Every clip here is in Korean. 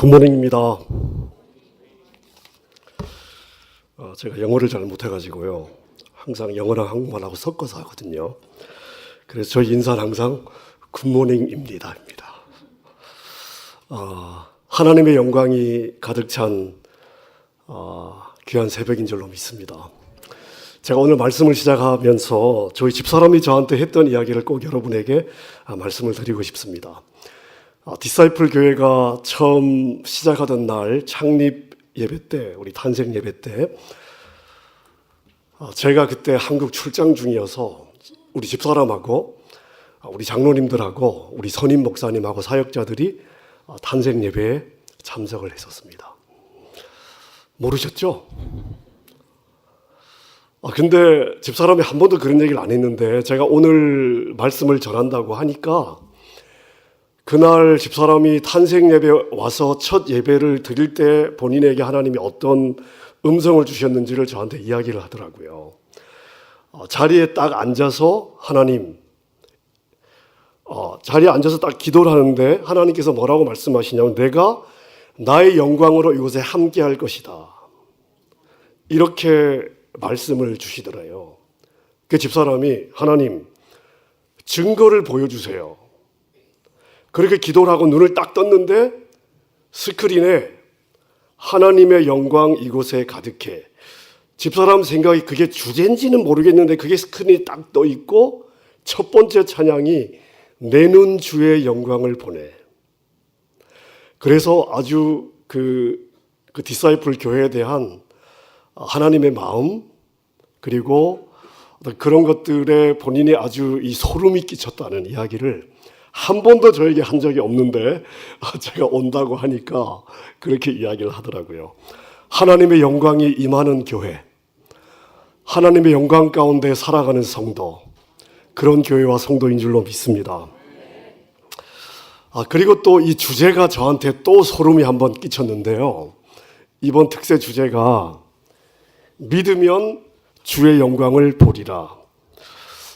굿모닝입니다. 제가 영어를 잘 못해가지고요. 항상 영어랑 한국말하고 섞어서 하거든요. 그래서 저희 인사는 항상 굿모닝입니다. 하나님의 영광이 가득 찬 귀한 새벽인 줄로 믿습니다. 제가 오늘 말씀을 시작하면서 저희 집사람이 저한테 했던 이야기를 꼭 여러분에게 말씀을 드리고 싶습니다. 디사이플 교회가 처음 시작하던 날 창립 예배 때, 우리 탄생 예배 때 제가 그때 한국 출장 중이어서 우리 집사람하고 우리 장로님들하고 우리 선임 목사님하고 사역자들이 탄생 예배에 참석을 했었습니다. 모르셨죠? 근데 집사람이 한 번도 그런 얘기를 안 했는데 제가 오늘 말씀을 전한다고 하니까 그날 집사람이 탄생 예배 와서 첫 예배를 드릴 때 본인에게 하나님이 어떤 음성을 주셨는지를 저한테 이야기를 하더라고요. 자리에 딱 앉아서 자리에 앉아서 딱 기도를 하는데 하나님께서 뭐라고 말씀하시냐면 내가 나의 영광으로 이곳에 함께 할 것이다. 이렇게 말씀을 주시더래요. 그 집사람이 하나님 증거를 보여주세요. 그렇게 기도를 하고 눈을 딱 떴는데 스크린에 하나님의 영광 이곳에 가득해. 집사람 생각이 그게 주제인지는 모르겠는데 그게 스크린에 딱 떠 있고 첫 번째 찬양이 내는 주의 영광을 보내. 그래서 아주 그 디사이플 교회에 대한 하나님의 마음 그리고 그런 것들에 본인이 아주 이 소름이 끼쳤다는 이야기를 한 번도 저에게 한 적이 없는데 제가 온다고 하니까 그렇게 이야기를 하더라고요. 하나님의 영광이 임하는 교회, 하나님의 영광 가운데 살아가는 성도, 그런 교회와 성도인 줄로 믿습니다. 그리고 또 이 주제가 저한테 또 소름이 한번 끼쳤는데요. 이번 특세 주제가 믿으면 주의 영광을 보리라.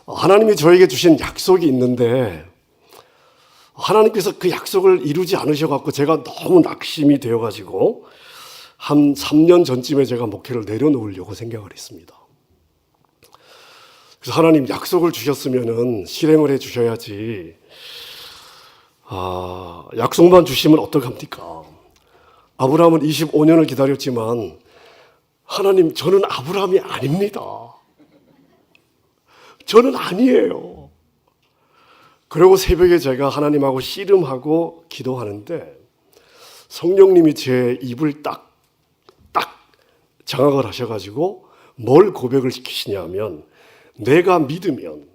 하나님이 저에게 주신 약속이 있는데 하나님께서 그 약속을 이루지 않으셔갖고 제가 너무 낙심이 되어가지고 한 3년 전쯤에 제가 목회를 내려놓으려고 생각을 했습니다. 그래서 하나님 약속을 주셨으면은 실행을 해 주셔야지. 약속만 주시면 어떡합니까? 아브라함은 25년을 기다렸지만 하나님 저는 아브라함이 아닙니다. 저는 아니에요. 그리고 새벽에 제가 하나님하고 씨름하고 기도하는데 성령님이 제 입을 딱 장악을 하셔가지고 뭘 고백을 시키시냐면 내가 믿으면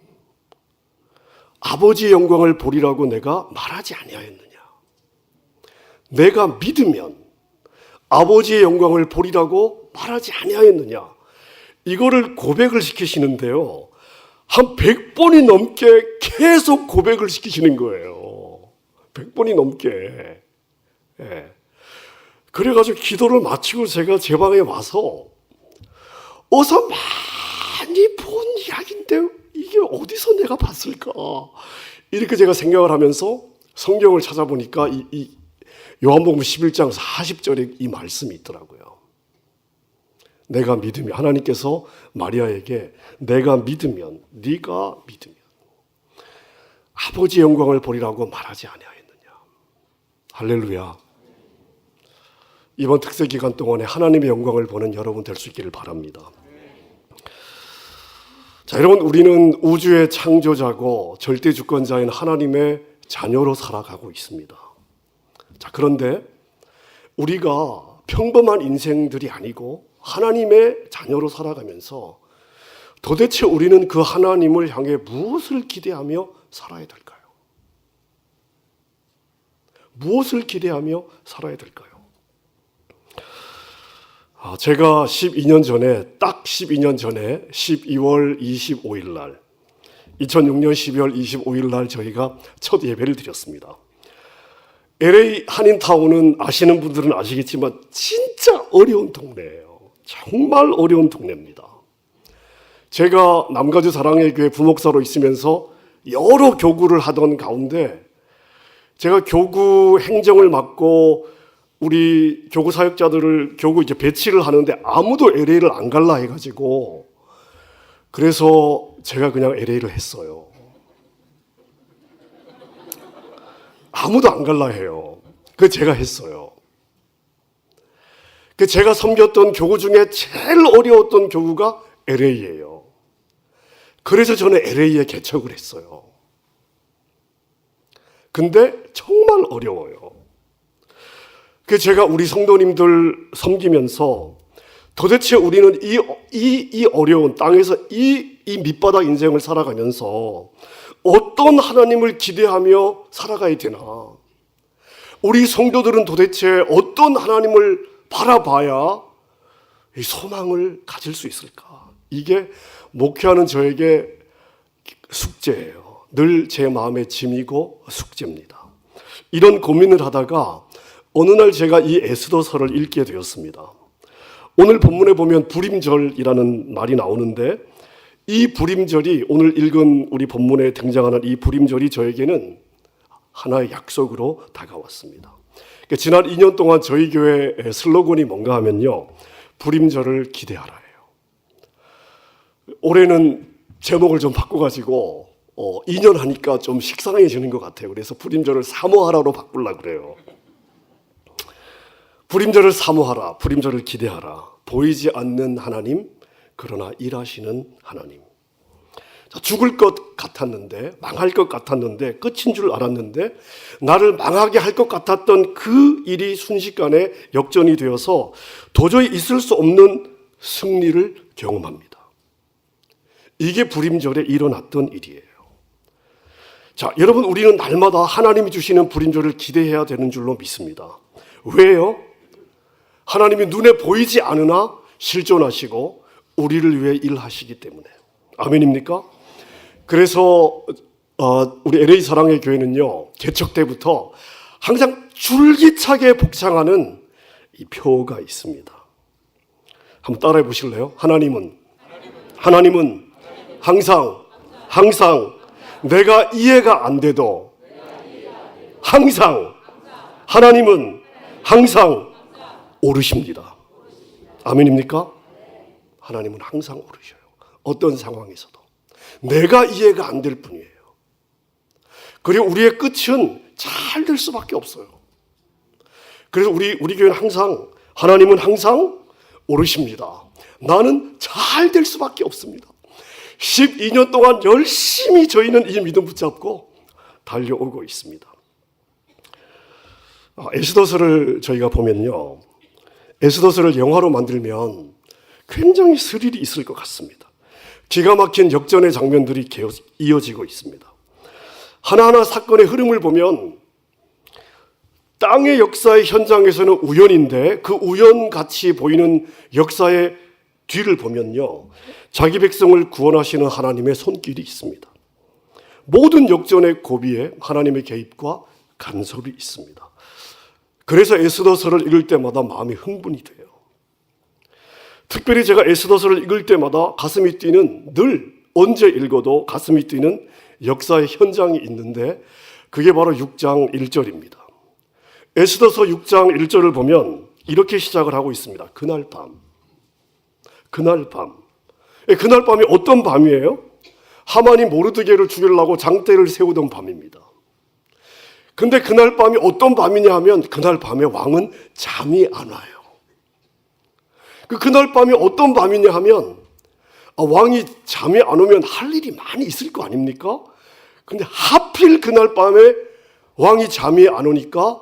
아버지의 영광을 보리라고 내가 말하지 아니하였느냐. 내가 믿으면 아버지의 영광을 보리라고 말하지 아니하였느냐. 이거를 고백을 시키시는데요. 한 100번이 넘게 계속 고백을 시키시는 거예요. 100번이 넘게. 예. 그래가지고 기도를 마치고 제가 제 방에 와서 어서 많이 본 이야기인데 이게 어디서 내가 봤을까? 이렇게 제가 생각을 하면서 성경을 찾아보니까 이 요한복음 11장 40절에 이 말씀이 있더라고요. 내가 믿으면 하나님께서 마리아에게 내가 믿으면 네가 믿으면 아버지의 영광을 보리라고 말하지 아니하였느냐. 할렐루야. 이번 특세 기간 동안에 하나님의 영광을 보는 여러분 될 수 있기를 바랍니다. 자, 여러분 우리는 우주의 창조자고 절대 주권자인 하나님의 자녀로 살아가고 있습니다. 자, 그런데 우리가 평범한 인생들이 아니고 하나님의 자녀로 살아가면서 도대체 우리는 그 하나님을 향해 무엇을 기대하며 살아야 될까요? 무엇을 기대하며 살아야 될까요? 제가 12년 전에, 딱 12년 전에 12월 25일 날, 2006년 12월 25일 날 저희가 첫 예배를 드렸습니다. LA 한인타운은 아시는 분들은 아시겠지만 진짜 어려운 동네예요. 정말 어려운 동네입니다. 제가 남가주 사랑의 교회 부목사로 있으면서 여러 교구를 하던 가운데 제가 교구 행정을 맡고 우리 교구 사역자들을 교구 이제 배치를 하는데 아무도 LA를 안 갈라 해가지고 그래서 제가 그냥 LA를 했어요. 아무도 안 갈라 해요. 그 제가 했어요. 그 제가 섬겼던 교구 중에 제일 어려웠던 교구가 LA예요. 그래서 저는 LA에 개척을 했어요. 근데 정말 어려워요. 그 제가 우리 성도님들 섬기면서 도대체 우리는 이 어려운 땅에서 이 밑바닥 인생을 살아가면서 어떤 하나님을 기대하며 살아가야 되나? 우리 성도들은 도대체 어떤 하나님을 바라봐야 이 소망을 가질 수 있을까? 이게 목회하는 저에게 숙제예요. 늘 제 마음의 짐이고 숙제입니다. 이런 고민을 하다가 어느 날 제가 이 에스더서를 읽게 되었습니다. 오늘 본문에 보면 불임절이라는 말이 나오는데 이 불임절이 오늘 읽은 우리 본문에 등장하는 이 불임절이 저에게는 하나의 약속으로 다가왔습니다. 지난 2년 동안 저희 교회의 슬로건이 뭔가 하면요, 불임절을 기대하라예요. 올해는 제목을 좀 바꿔가지고 2년 하니까 좀 식상해지는 것 같아요. 그래서 불임절을 사모하라로 바꾸려고 그래요. 불임절을 사모하라, 불임절을 기대하라. 보이지 않는 하나님, 그러나 일하시는 하나님. 죽을 것 같았는데, 망할 것 같았는데, 끝인 줄 알았는데 나를 망하게 할 것 같았던 그 일이 순식간에 역전이 되어서 도저히 있을 수 없는 승리를 경험합니다. 이게 불임절에 일어났던 일이에요. 자, 여러분, 우리는 날마다 하나님이 주시는 불임절을 기대해야 되는 줄로 믿습니다. 왜요? 하나님이 눈에 보이지 않으나 실존하시고 우리를 위해 일하시기 때문에. 아멘입니까? 그래서 우리 LA 사랑의 교회는요, 개척 때부터 항상 줄기차게 복창하는 이 표가 있습니다. 한번 따라해 보실래요? 하나님은 항상 내가 이해가 안 돼도 하나님은 항상 오르십니다. 아멘입니까? 하나님은 항상 오르셔요. 어떤 상황에서도. 내가 이해가 안 될 뿐이에요. 그리고 우리의 끝은 잘 될 수밖에 없어요. 그래서 우리 교회는 항상, 하나님은 항상 오르십니다. 나는 잘 될 수밖에 없습니다. 12년 동안 열심히 저희는 이 믿음 붙잡고 달려오고 있습니다. 에스더서를 저희가 보면요, 에스더서를 영화로 만들면 굉장히 스릴이 있을 것 같습니다. 기가 막힌 역전의 장면들이 이어지고 있습니다. 하나하나 사건의 흐름을 보면 땅의 역사의 현장에서는 우연인데 그 우연같이 보이는 역사의 뒤를 보면요, 자기 백성을 구원하시는 하나님의 손길이 있습니다. 모든 역전의 고비에 하나님의 개입과 간섭이 있습니다. 그래서 에스더서를 읽을 때마다 마음이 흥분이 돼요. 특별히 제가 에스더서를 읽을 때마다 가슴이 뛰는, 늘 언제 읽어도 가슴이 뛰는 역사의 현장이 있는데 그게 바로 6장 1절입니다. 에스더서 6장 1절을 보면 이렇게 시작을 하고 있습니다. 그날 밤이 어떤 밤이에요? 하만이 모르드게를 죽이려고 장대를 세우던 밤입니다. 근데 그날 밤이 어떤 밤이냐 하면 그날 밤에 왕은 잠이 안 와요. 그날 밤이 어떤 밤이냐 하면 왕이 잠이 안 오면 할 일이 많이 있을 거 아닙니까? 근데 하필 그날 밤에 왕이 잠이 안 오니까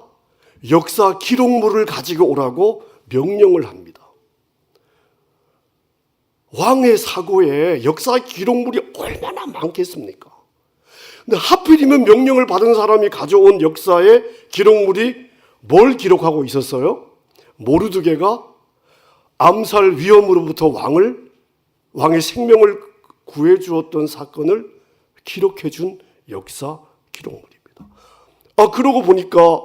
역사 기록물을 가지고 오라고 명령을 합니다. 왕의 사고에 역사 기록물이 얼마나 많겠습니까? 근데 하필이면 명령을 받은 사람이 가져온 역사의 기록물이 뭘 기록하고 있었어요? 모르드게가 암살 위험으로부터 왕의 생명을 구해주었던 사건을 기록해준 역사 기록물입니다. 그러고 보니까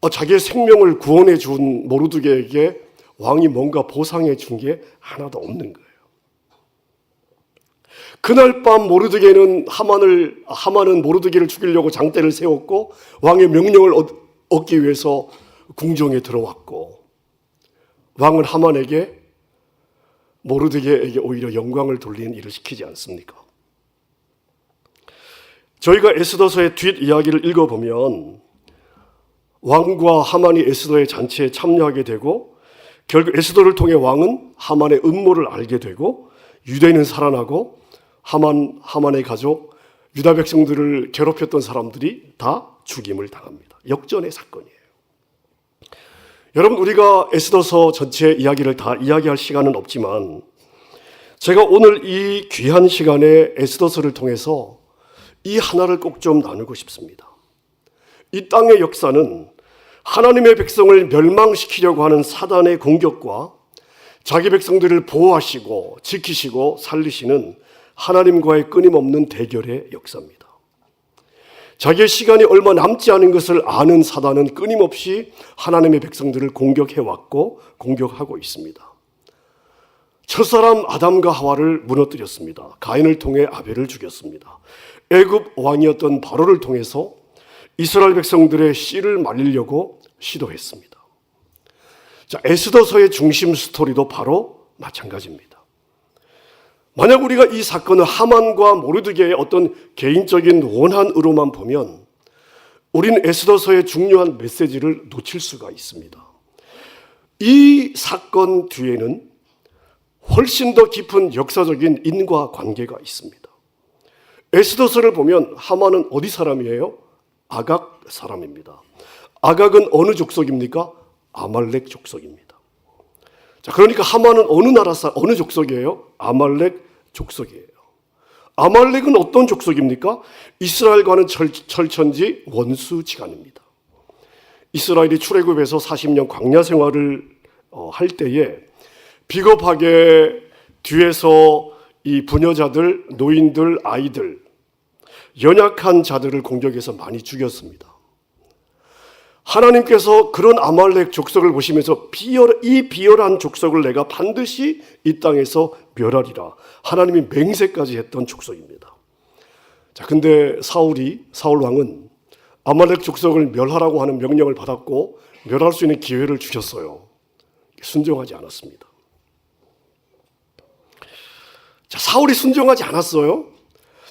자기의 생명을 구원해준 모르드게에게 왕이 뭔가 보상해준 게 하나도 없는 거예요. 그날 밤 모르드게는 하만은 모르드게를 죽이려고 장대를 세웠고 왕의 명령을 얻기 위해서 궁정에 들어왔고 왕은 하만에게 모르드게에게 오히려 영광을 돌리는 일을 시키지 않습니까? 저희가 에스더서의 뒷이야기를 읽어보면 왕과 하만이 에스더의 잔치에 참여하게 되고 결국 에스더를 통해 왕은 하만의 음모를 알게 되고 유대인은 살아나고 하만의 가족 유다 백성들을 괴롭혔던 사람들이 다 죽임을 당합니다. 역전의 사건이에요. 여러분, 우리가 에스더서 전체 이야기를 다 이야기할 시간은 없지만 제가 오늘 이 귀한 시간에 에스더서를 통해서 이 하나를 꼭 좀 나누고 싶습니다. 이 땅의 역사는 하나님의 백성을 멸망시키려고 하는 사단의 공격과 자기 백성들을 보호하시고 지키시고 살리시는 하나님과의 끊임없는 대결의 역사입니다. 자기의 시간이 얼마 남지 않은 것을 아는 사단은 끊임없이 하나님의 백성들을 공격해왔고 공격하고 있습니다. 첫사람 아담과 하와를 무너뜨렸습니다. 가인을 통해 아벨을 죽였습니다. 애굽 왕이었던 바로를 통해서 이스라엘 백성들의 씨를 말리려고 시도했습니다. 자, 에스더서의 중심 스토리도 바로 마찬가지입니다. 만약 우리가 이 사건을 하만과 모르드게의 어떤 개인적인 원한으로만 보면 우리는 에스더서의 중요한 메시지를 놓칠 수가 있습니다. 이 사건 뒤에는 훨씬 더 깊은 역사적인 인과관계가 있습니다. 에스더서를 보면 하만은 어디 사람이에요? 아각 사람입니다. 아각은 어느 족속입니까? 아말렉 족속입니다. 자, 그러니까 하만은 어느 족속이에요? 아말렉 족속이에요. 아말렉은 어떤 족속입니까? 이스라엘과는 철천지 원수지간입니다. 이스라엘이 출애굽에서 40년 광야 생활을 할 때에 비겁하게 뒤에서 이 부녀자들, 노인들, 아이들, 연약한 자들을 공격해서 많이 죽였습니다. 하나님께서 그런 아말렉 족속을 보시면서 이 비열한 족속을 내가 반드시 이 땅에서 멸하리라. 하나님이 맹세까지 했던 족속입니다. 자, 근데 사울 왕은 아말렉 족속을 멸하라고 하는 명령을 받았고 멸할 수 있는 기회를 주셨어요. 순종하지 않았습니다. 자, 사울이 순종하지 않았어요.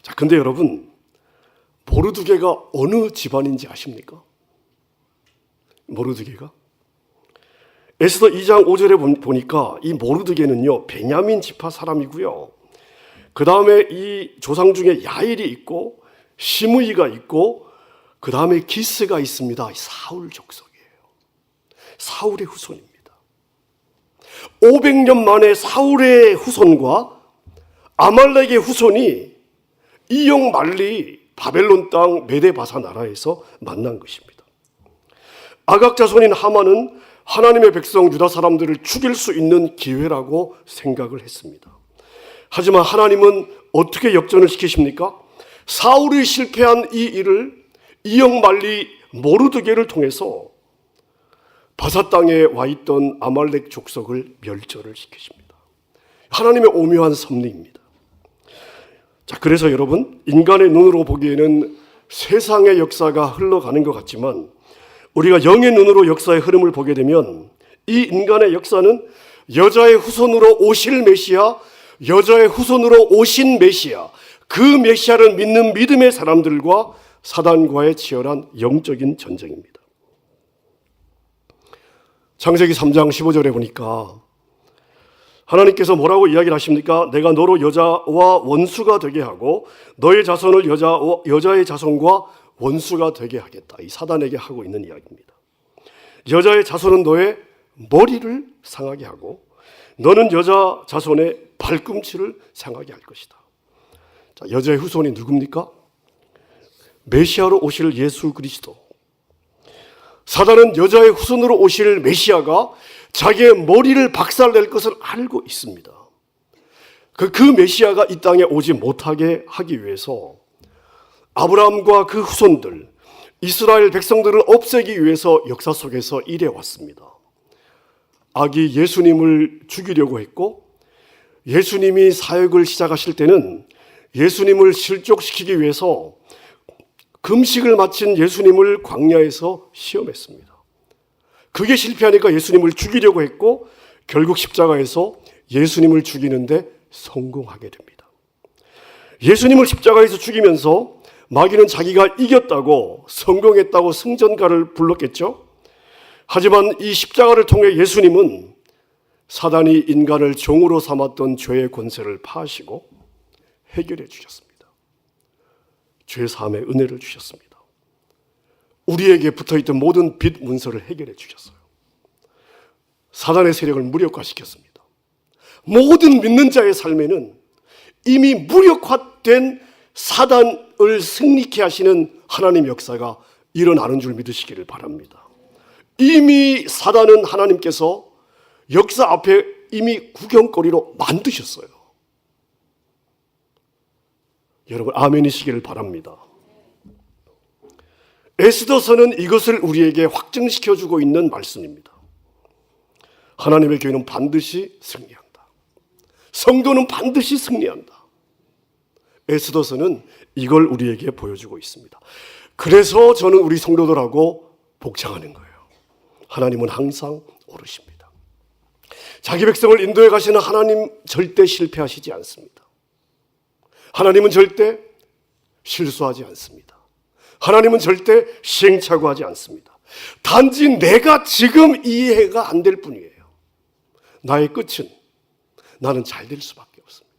자, 근데 여러분, 모르드게가 어느 집안인지 아십니까? 모르드게가? 에스더 2장 5절에 보니까 이 모르드게는요, 베냐민 지파 사람이고요. 그 다음에 이 조상 중에 야일이 있고 시므이가 있고 그 다음에 기스가 있습니다. 사울 족속이에요. 사울의 후손입니다. 500년 만에 사울의 후손과 아말렉의 후손이 이역 말리 바벨론 땅 메데바사 나라에서 만난 것입니다. 아각 자손인 하만은 하나님의 백성 유다 사람들을 죽일 수 있는 기회라고 생각을 했습니다. 하지만 하나님은 어떻게 역전을 시키십니까? 사울이 실패한 이 일을 이역 말리 모르드게를 통해서 바사 땅에 와 있던 아말렉 족속을 멸절을 시키십니다. 하나님의 오묘한 섭리입니다. 자, 그래서 여러분, 인간의 눈으로 보기에는 세상의 역사가 흘러가는 것 같지만 우리가 영의 눈으로 역사의 흐름을 보게 되면 이 인간의 역사는 여자의 후손으로 오실 메시아, 여자의 후손으로 오신 메시아, 그 메시아를 믿는 믿음의 사람들과 사단과의 치열한 영적인 전쟁입니다. 창세기 3장 15절에 보니까 하나님께서 뭐라고 이야기를 하십니까? 내가 너로 여자와 원수가 되게 하고 너의 자손을 여자의 자손과 원수가 되게 하겠다. 이 사단에게 하고 있는 이야기입니다. 여자의 자손은 너의 머리를 상하게 하고 너는 여자 자손의 발꿈치를 상하게 할 것이다. 자, 여자의 후손이 누굽니까? 메시아로 오실 예수 그리스도. 사단은 여자의 후손으로 오실 메시아가 자기의 머리를 박살낼 것을 알고 있습니다. 그 메시아가 이 땅에 오지 못하게 하기 위해서 아브라함과 그 후손들, 이스라엘 백성들을 없애기 위해서 역사 속에서 일해왔습니다. 악이 예수님을 죽이려고 했고 예수님이 사역을 시작하실 때는 예수님을 실족시키기 위해서 금식을 마친 예수님을 광야에서 시험했습니다. 그게 실패하니까 예수님을 죽이려고 했고 결국 십자가에서 예수님을 죽이는데 성공하게 됩니다. 예수님을 십자가에서 죽이면서 마귀는 자기가 이겼다고 성공했다고 승전가를 불렀겠죠. 하지만 이 십자가를 통해 예수님은 사단이 인간을 종으로 삼았던 죄의 권세를 파하시고 해결해 주셨습니다. 죄 사함의 은혜를 주셨습니다. 우리에게 붙어있던 모든 빚 문서를 해결해 주셨어요. 사단의 세력을 무력화시켰습니다. 모든 믿는 자의 삶에는 이미 무력화된 사단을 승리케 하시는 하나님의 역사가 일어나는 줄 믿으시기를 바랍니다. 이미 사단은 하나님께서 역사 앞에 이미 구경거리로 만드셨어요. 여러분 아멘이시기를 바랍니다. 에스더서는 이것을 우리에게 확증시켜주고 있는 말씀입니다. 하나님의 교회는 반드시 승리한다. 성도는 반드시 승리한다. 에스더서는 이걸 우리에게 보여주고 있습니다. 그래서 저는 우리 성도들하고 복창하는 거예요. 하나님은 항상 오르십니다. 자기 백성을 인도해 가시는 하나님 절대 실패하시지 않습니다. 하나님은 절대 실수하지 않습니다. 하나님은 절대 시행착오하지 않습니다. 단지 내가 지금 이해가 안 될 뿐이에요. 나의 끝은 나는 잘 될 수밖에 없습니다.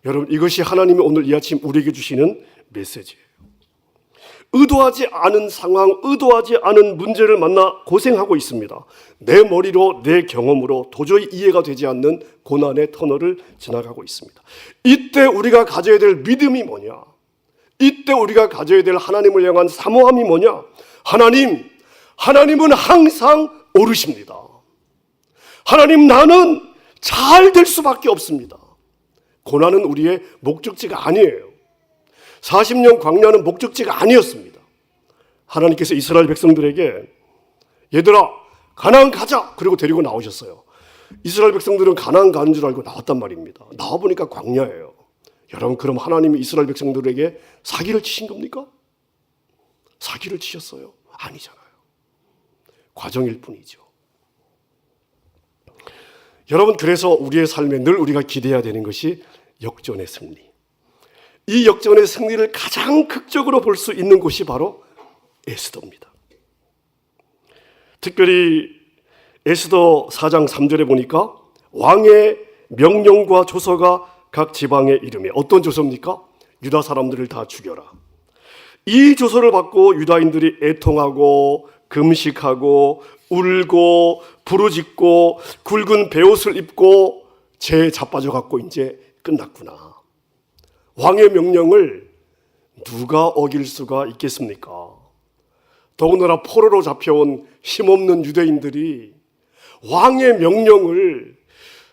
여러분 이것이 하나님이 오늘 이 아침 우리에게 주시는 메시지예요. 의도하지 않은 상황, 의도하지 않은 문제를 만나 고생하고 있습니다. 내 머리로, 내 경험으로 도저히 이해가 되지 않는 고난의 터널을 지나가고 있습니다. 이때 우리가 가져야 될 믿음이 뭐냐? 이때 우리가 가져야 될 하나님을 향한 사모함이 뭐냐? 하나님은 항상 오르십니다. 하나님, 나는 잘 될 수밖에 없습니다. 고난은 우리의 목적지가 아니에요. 40년 광야는 목적지가 아니었습니다. 하나님께서 이스라엘 백성들에게 얘들아 가나안 가자 그리고 데리고 나오셨어요. 이스라엘 백성들은 가나안 가는 줄 알고 나왔단 말입니다. 나와보니까 광야예요. 여러분 그럼 하나님이 이스라엘 백성들에게 사기를 치신 겁니까? 사기를 치셨어요? 아니잖아요. 과정일 뿐이죠. 여러분 그래서 우리의 삶에 늘 우리가 기대해야 되는 것이 역전의 승리. 이 역전의 승리를 가장 극적으로 볼 수 있는 곳이 바로 에스더입니다. 특별히 에스더 4장 3절에 보니까 왕의 명령과 조서가 각 지방에 이름에 어떤 조서입니까? 유다 사람들을 다 죽여라. 이 조서를 받고 유다인들이 애통하고 금식하고 울고 부르짖고 굵은 베옷을 입고 재에 자빠져 갖고 이제 끝났구나. 왕의 명령을 누가 어길 수가 있겠습니까? 더군다나 포로로 잡혀온 힘없는 유대인들이 왕의 명령을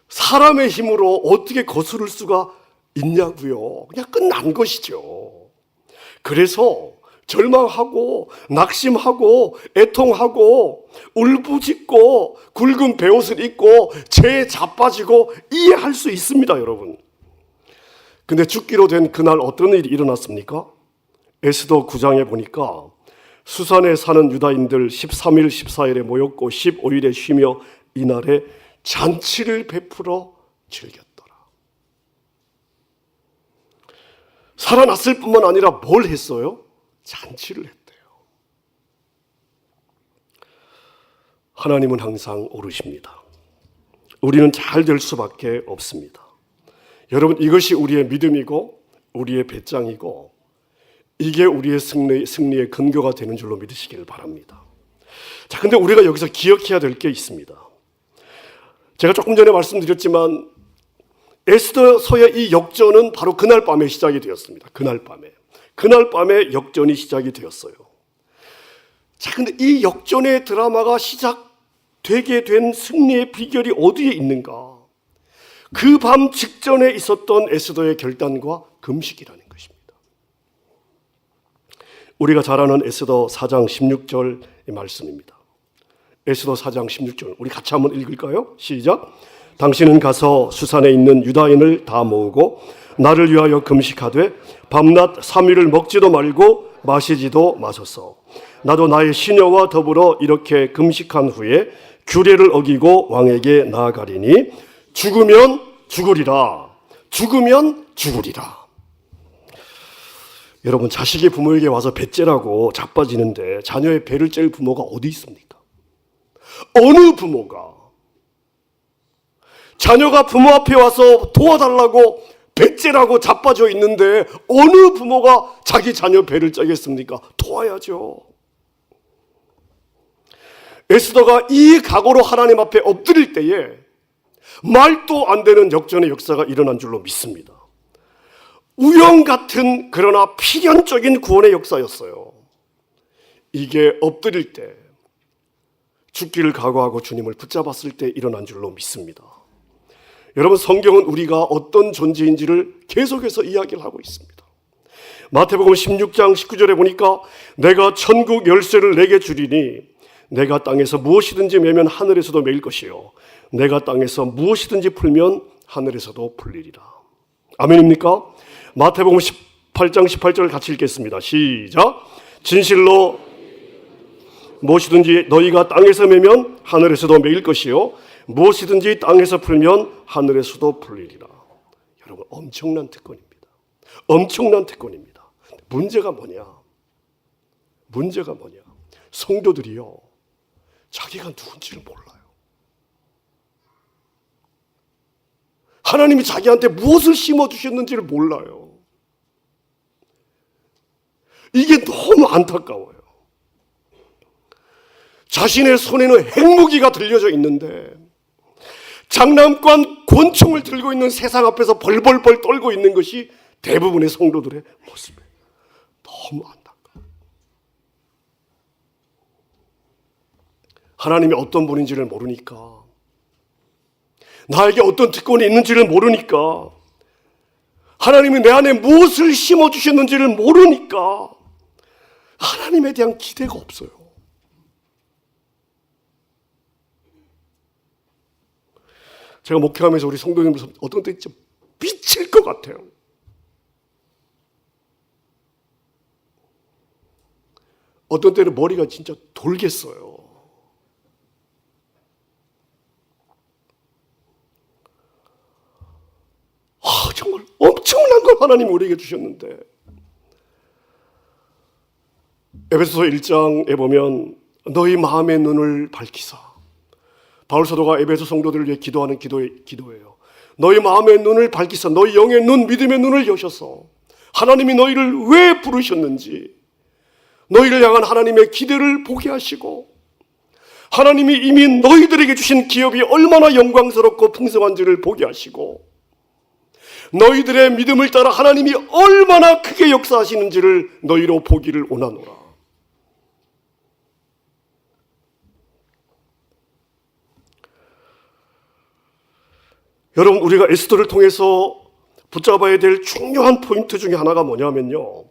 사람의 힘으로 어떻게 거스를 수가 있냐고요. 그냥 끝난 것이죠. 그래서 절망하고 낙심하고 애통하고 울부짖고 굵은 베옷을 입고 재에 자빠지고 이해할 수 있습니다, 여러분. 근데 죽기로 된 그날 어떤 일이 일어났습니까? 에스더 9장에 보니까 수산에 사는 유다인들 13일 14일에 모였고 15일에 쉬며 이날에 잔치를 베풀어 즐겼더라. 살아났을 뿐만 아니라 뭘 했어요? 잔치를 했대요. 하나님은 항상 오르십니다. 우리는 잘 될 수밖에 없습니다. 여러분 이것이 우리의 믿음이고 우리의 배짱이고 이게 우리의 승리의 근거가 되는 줄로 믿으시기를 바랍니다. 자, 근데 우리가 여기서 기억해야 될 게 있습니다. 제가 조금 전에 말씀드렸지만 에스더서의 이 역전은 바로 그날 밤에 시작이 되었습니다. 그날 밤에 역전이 시작이 되었어요. 자, 근데 이 역전의 드라마가 시작되게 된 승리의 비결이 어디에 있는가? 그 밤 직전에 있었던 에스더의 결단과 금식이라는 것입니다. 우리가 잘 아는 에스더 4장 16절의 말씀입니다. 에스더 4장 16절 우리 같이 한번 읽을까요? 시작. 당신은 가서 수산에 있는 유다인을 다 모으고 나를 위하여 금식하되 밤낮 3일을 먹지도 말고 마시지도 마소서. 나도 나의 시녀와 더불어 이렇게 금식한 후에 규례를 어기고 왕에게 나아가리니 죽으면 죽으리라. 죽으면 죽으리라. 여러분, 자식이 부모에게 와서 배째라고 자빠지는데 자녀의 배를 째릴 부모가 어디 있습니까? 어느 부모가 자녀가 부모 앞에 와서 도와달라고 배째라고 자빠져 있는데 어느 부모가 자기 자녀 배를 째겠습니까? 도와야죠. 에스더가 이 각오로 하나님 앞에 엎드릴 때에 말도 안 되는 역전의 역사가 일어난 줄로 믿습니다. 우연 같은 그러나 필연적인 구원의 역사였어요. 이게 엎드릴 때 죽기를 각오하고 주님을 붙잡았을 때 일어난 줄로 믿습니다. 여러분, 성경은 우리가 어떤 존재인지를 계속해서 이야기를 하고 있습니다. 마태복음 16장 19절에 보니까 내가 천국 열쇠를 내게 주리니 내가 땅에서 무엇이든지 매면 하늘에서도 매일 것이요 내가 땅에서 무엇이든지 풀면 하늘에서도 풀리리라. 아멘입니까? 마태복음 18장 18절을 같이 읽겠습니다. 시작. 진실로 무엇이든지 너희가 땅에서 매면 하늘에서도 매일 것이요 무엇이든지 땅에서 풀면 하늘에서도 풀리리라. 여러분, 엄청난 특권입니다. 엄청난 특권입니다. 문제가 뭐냐? 문제가 뭐냐? 성도들이요, 자기가 누군지를 몰라요. 하나님이 자기한테 무엇을 심어주셨는지를 몰라요. 이게 너무 안타까워요. 자신의 손에는 핵무기가 들려져 있는데 장난감 권총을 들고 있는 세상 앞에서 벌벌벌 떨고 있는 것이 대부분의 성도들의 모습이에요. 너무 안타까워요. 하나님이 어떤 분인지를 모르니까, 나에게 어떤 특권이 있는지를 모르니까, 하나님이 내 안에 무엇을 심어주셨는지를 모르니까 하나님에 대한 기대가 없어요. 제가 목회하면서 우리 성도님들 어떤 때 진짜 미칠 것 같아요. 어떤 때는 머리가 진짜 돌겠어요. 정말 엄청난 걸 하나님이 우리에게 주셨는데, 에베소서 1장에 보면 너희 마음의 눈을 밝히사, 바울 사도가 에베소 성도들을 위해 기도하는 기도예요. 너희 마음의 눈을 밝히사, 너희 영의 눈, 믿음의 눈을 여셔서 하나님이 너희를 왜 부르셨는지, 너희를 향한 하나님의 기대를 보게 하시고, 하나님이 이미 너희들에게 주신 기업이 얼마나 영광스럽고 풍성한지를 보게 하시고, 너희들의 믿음을 따라 하나님이 얼마나 크게 역사하시는지를 너희로 보기를 원하노라. 여러분, 우리가 에스더를 통해서 붙잡아야 될 중요한 포인트 중에 하나가 뭐냐면요,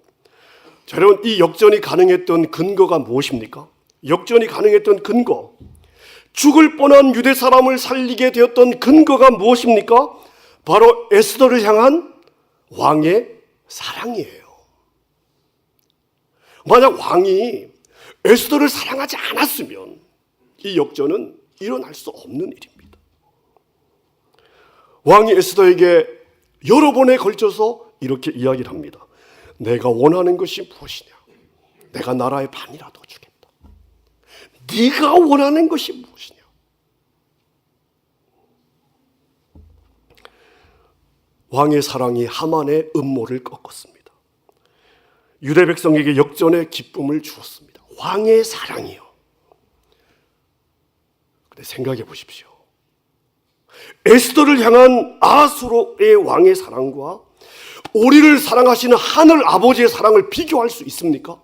자, 여러분, 이 역전이 가능했던 근거가 무엇입니까? 역전이 가능했던 근거, 죽을 뻔한 유대 사람을 살리게 되었던 근거가 무엇입니까? 바로 에스더를 향한 왕의 사랑이에요. 만약 왕이 에스더를 사랑하지 않았으면 이 역전은 일어날 수 없는 일입니다. 왕이 에스더에게 여러 번에 걸쳐서 이렇게 이야기를 합니다. 내가 원하는 것이 무엇이냐? 내가 나라의 반이라도 주겠다. 네가 원하는 것이 무엇이냐? 왕의 사랑이 하만의 음모를 꺾었습니다. 유대 백성에게 역전의 기쁨을 주었습니다. 왕의 사랑이요. 근데 생각해 보십시오. 에스더를 향한 아수르의 왕의 사랑과 우리를 사랑하시는 하늘 아버지의 사랑을 비교할 수 있습니까?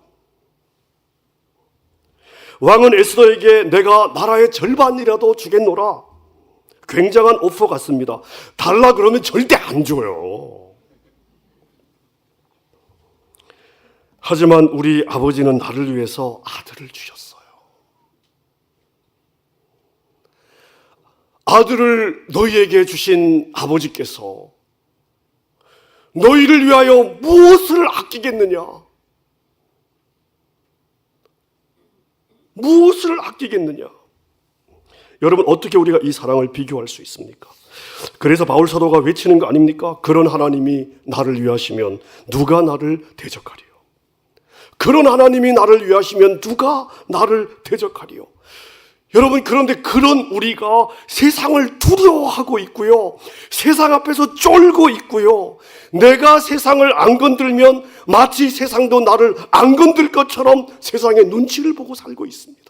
왕은 에스더에게 내가 나라의 절반이라도 주겠노라. 굉장한 오퍼 같습니다. 달라 그러면 절대 안 줘요. 하지만 우리 아버지는 나를 위해서 아들을 주셨어요. 아들을 너희에게 주신 아버지께서 너희를 위하여 무엇을 아끼겠느냐? 무엇을 아끼겠느냐? 여러분, 어떻게 우리가 이 사랑을 비교할 수 있습니까? 그래서 바울 사도가 외치는 거 아닙니까? 그런 하나님이 나를 위하시면 누가 나를 대적하리요? 그런 하나님이 나를 위하시면 누가 나를 대적하리요? 여러분, 그런데 그런 우리가 세상을 두려워하고 있고요, 세상 앞에서 쫄고 있고요, 내가 세상을 안 건들면 마치 세상도 나를 안 건들 것처럼 세상의 눈치를 보고 살고 있습니다.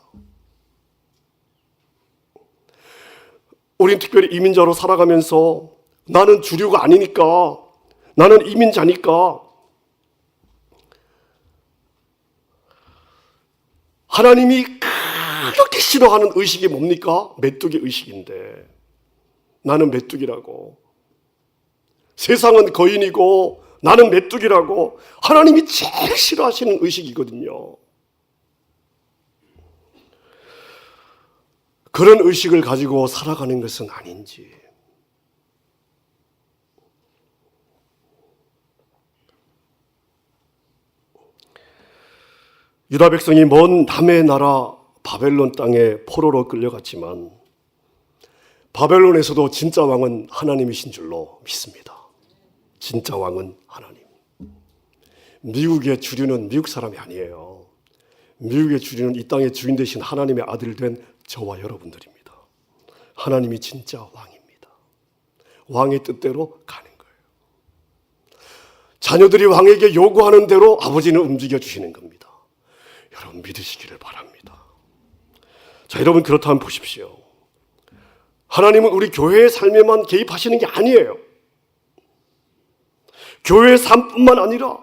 우린 특별히 이민자로 살아가면서 나는 주류가 아니니까, 나는 이민자니까 하나님이 그렇게 싫어하는 의식이 뭡니까? 메뚜기 의식인데, 나는 메뚜기라고, 세상은 거인이고 나는 메뚜기라고 하나님이 제일 싫어하시는 의식이거든요. 그런 의식을 가지고 살아가는 것은 아닌지. 유다 백성이 먼 남의 나라 바벨론 땅에 포로로 끌려갔지만 바벨론에서도 진짜 왕은 하나님이신 줄로 믿습니다. 진짜 왕은 하나님. 미국의 주류는 미국 사람이 아니에요. 미국의 주류는 이 땅의 주인 되신 하나님의 아들 된 저와 여러분들입니다. 하나님이 진짜 왕입니다. 왕의 뜻대로 가는 거예요. 자녀들이 왕에게 요구하는 대로 아버지는 움직여 주시는 겁니다. 여러분, 믿으시기를 바랍니다. 자, 여러분, 그렇다면 보십시오. 하나님은 우리 교회의 삶에만 개입하시는 게 아니에요. 교회의 삶뿐만 아니라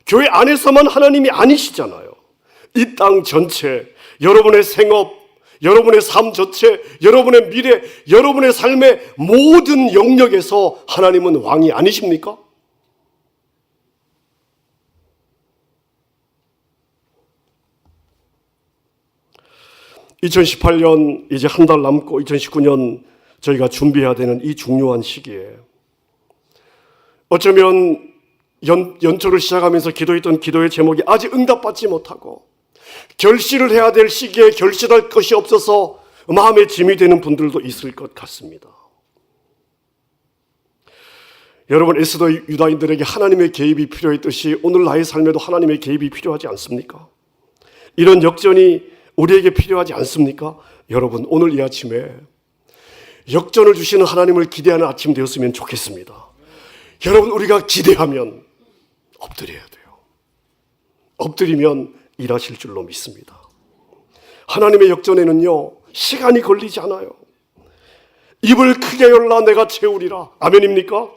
교회 안에서만 하나님이 아니시잖아요. 이 땅 전체, 여러분의 생업, 여러분의 삶 전체, 여러분의 미래, 여러분의 삶의 모든 영역에서 하나님은 왕이 아니십니까? (2018년) 이제 한 달 남고 2019년 저희가 준비해야 되는 이 중요한 시기에 어쩌면 연초를 시작하면서 기도했던 기도의 제목이 아직 응답받지 못하고 결실을 해야 될 시기에 결실할 것이 없어서 마음에 짐이 되는 분들도 있을 것 같습니다. 여러분, 에스더 유다인들에게 하나님의 개입이 필요했듯이 오늘 나의 삶에도 하나님의 개입이 필요하지 않습니까? 이런 역전이 우리에게 필요하지 않습니까? 여러분, 오늘 이 아침에 역전을 주시는 하나님을 기대하는 아침 되었으면 좋겠습니다. 여러분, 우리가 기대하면 엎드려야 돼요. 엎드리면 일하실 줄로 믿습니다. 하나님의 역전에는요, 시간이 걸리지 않아요. 입을 크게 열라 내가 채우리라. 아멘입니까?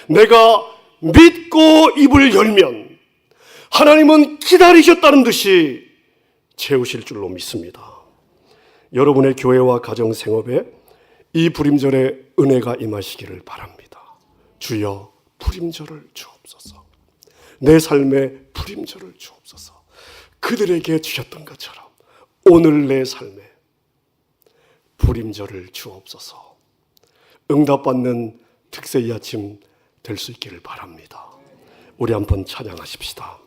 내가 믿고 입을 열면 하나님은 기다리셨다는 듯이 채우실 줄로 믿습니다. 여러분의 교회와 가정 생업에 이 불임절의 은혜가 임하시기를 바랍니다. 주여, 불임절을 주옵소서. 내 삶에 불임절을 주옵소서. 그들에게 주셨던 것처럼 오늘 내 삶에 불임절을 주옵소서. 응답받는 특세 이 아침 될 수 있기를 바랍니다. 우리 한번 찬양하십시다.